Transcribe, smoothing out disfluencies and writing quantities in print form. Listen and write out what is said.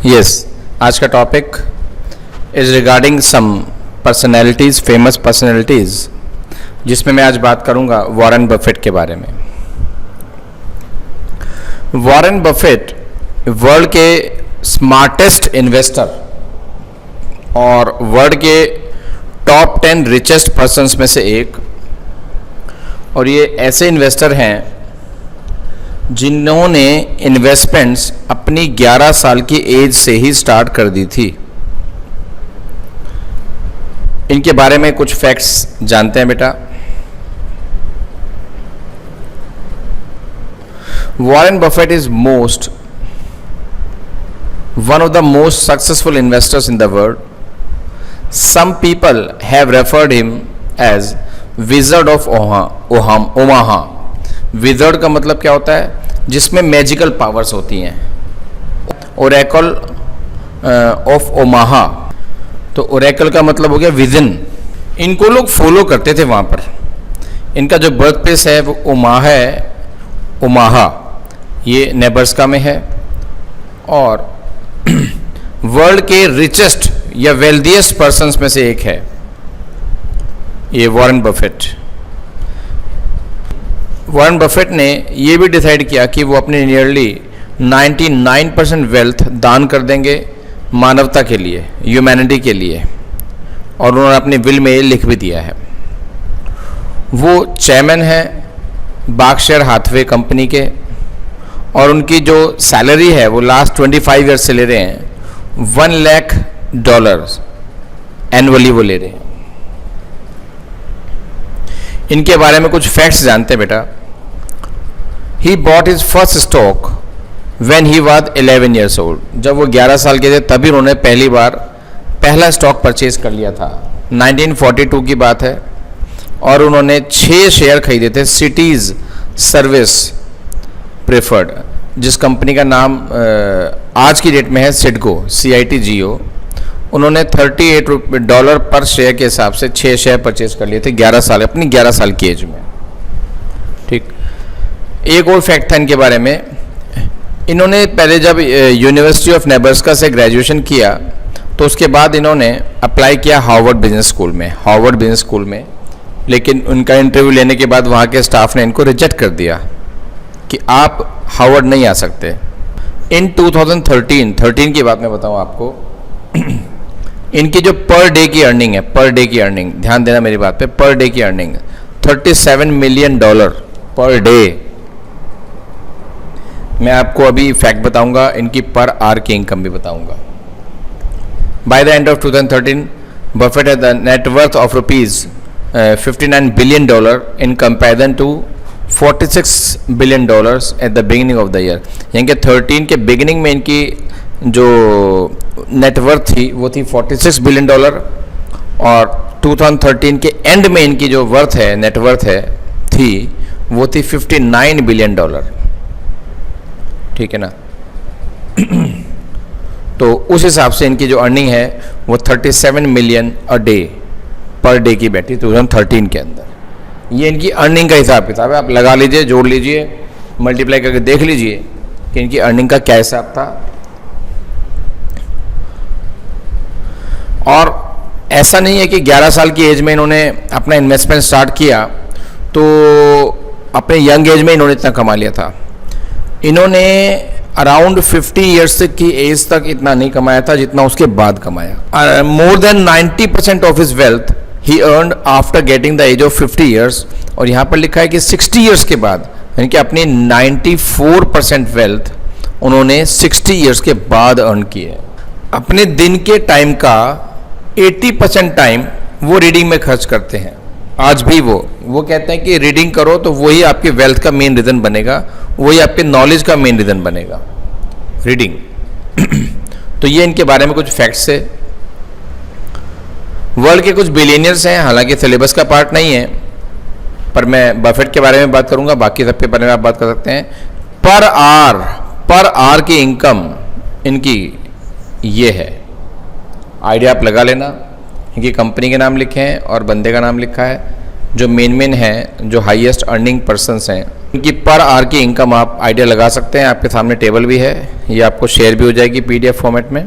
Yes, आज का topic is regarding some personalities, famous personalities, जिसमें मैं आज बात करूंगा वॉरेन बफेट के बारे में। वॉरेन बफेट वर्ल्ड के स्मार्टेस्ट इन्वेस्टर और वर्ल्ड के टॉप 10 रिचेस्ट पर्सन्स में से एक, और ये ऐसे इन्वेस्टर हैं जिन्होंने इन्वेस्टमेंट्स अपनी 11 साल की एज से ही स्टार्ट कर दी थी। इनके बारे में कुछ फैक्ट्स जानते हैं बेटा। Warren Buffett is one of the most successful investors in the world. Some people have referred him as Wizard of Omaha. Wizard का मतलब क्या होता है? जिसमें मैजिकल पावर्स होती हैं। ओरेकल ऑफ ओमाहा, तो ओरेकल का मतलब हो गया विजन। इनको लोग फॉलो करते थे वहाँ पर। इनका जो बर्थ प्लेस है वो ओमाहा, ये नेब्रास्का में है, और वर्ल्ड के रिचेस्ट या वेल्दिएस्ट पर्सन्स में से एक है ये वॉरेन बफेट। वॉरेन बफेट ने ये भी डिसाइड किया कि वो अपने नियरली 99% वेल्थ दान कर देंगे मानवता के लिए, ह्यूमैनिटी के लिए, और उन्होंने अपने विल में ये लिख भी दिया है। वो चेयरमैन है बर्कशायर हाथवे कंपनी के, और उनकी जो सैलरी है वो लास्ट 25 ईयर्स से ले रहे हैं $1 लाख एनुअली वो ले रहे हैं। इनके बारे में कुछ फैक्ट्स जानते हैं बेटा। He bought his first stock when he was 11 years old. जब वो 11 साल के थे तभी उन्होंने पहला स्टॉक परचेज कर लिया था। 1942 की बात है, और उन्होंने 6 शेयर खरीदे थे सिटीज सर्विस प्रेफर्ड, जिस कंपनी का नाम आज की डेट में है सिडको, CITGO। उन्होंने $38 पर शेयर के हिसाब से 6 शेयर परचेज कर लिए थे अपनी 11 साल की एज में। ठीक, एक और फैक्ट था इनके बारे में। इन्होंने पहले जब यूनिवर्सिटी ऑफ नेब्रास्का से ग्रेजुएशन किया तो उसके बाद इन्होंने अप्लाई किया हार्वर्ड बिजनेस स्कूल में, लेकिन उनका इंटरव्यू लेने के बाद वहाँ के स्टाफ ने इनको रिजेक्ट कर दिया कि आप हार्वर्ड नहीं आ सकते। इन 2013 की बात मैं बताऊँ आपको, इनकी जो पर डे की अर्निंग, ध्यान देना मेरी बात पे, पर डे की अर्निंग $37 मिलियन पर डे। मैं आपको अभी फैक्ट बताऊंगा, इनकी पर आवर की इनकम भी बताऊंगा। By the end of 2013 Buffett had the net worth of $59 billion in comparison to $46 billion at the beginning of the year. यानी कि 13 के बिगिनिंग में इनकी जो नेटवर्थ थी वो थी $46 बिलियन, और 2013 के एंड में इनकी जो नेटवर्थ थी वो थी $59 बिलियन। ठीक है ना? तो उस हिसाब से इनकी जो अर्निंग है वो 37 मिलियन पर डे की बैठी 2013 के अंदर। ये इनकी अर्निंग का हिसाब किताब है। आप लगा लीजिए, जोड़ लीजिए, मल्टीप्लाई करके देख लीजिए कि इनकी अर्निंग का क्या हिसाब था। और ऐसा नहीं है कि 11 साल की एज में इन्होंने अपना इन्वेस्टमेंट स्टार्ट किया तो अपने यंग एज में इन्होंने इतना कमा लिया था। इन्होंने अराउंड 50 ईयर्स की एज तक इतना नहीं कमाया था जितना उसके बाद कमाया। More than 90% of his wealth ही earned after getting the age of 50 years, और यहाँ पर लिखा है कि 60 ईयर्स के बाद, यानी कि अपनी 94% वेल्थ उन्होंने 60 ईयर्स के बाद अर्न की है। अपने दिन के टाइम का 80% टाइम वो रीडिंग में खर्च करते हैं। आज भी वो कहते हैं कि रीडिंग करो तो वही आपके वेल्थ का मेन रीज़न बनेगा, वही आपके नॉलेज का मेन रीज़न बनेगा, रीडिंग। तो ये इनके बारे में कुछ फैक्ट्स है। वर्ल्ड के कुछ बिलियनियर्स हैं, हालांकि सिलेबस का पार्ट नहीं है, पर मैं बफेट के बारे में बात करूंगा, बाकी सबके बारे में आप बात कर सकते हैं। पर आवर की इनकम इनकी ये है। आइडिया आप लगा लेना, इनकी कंपनी के नाम लिखे हैं और बंदे का नाम लिखा है। जो मेन हैं, जो हाईएस्ट अर्निंग पर्सन्स हैं, उनकी पर आवर की इनकम आप आइडिया लगा सकते हैं। आपके सामने टेबल भी है, ये आपको शेयर भी हो जाएगी PDF फॉर्मेट में।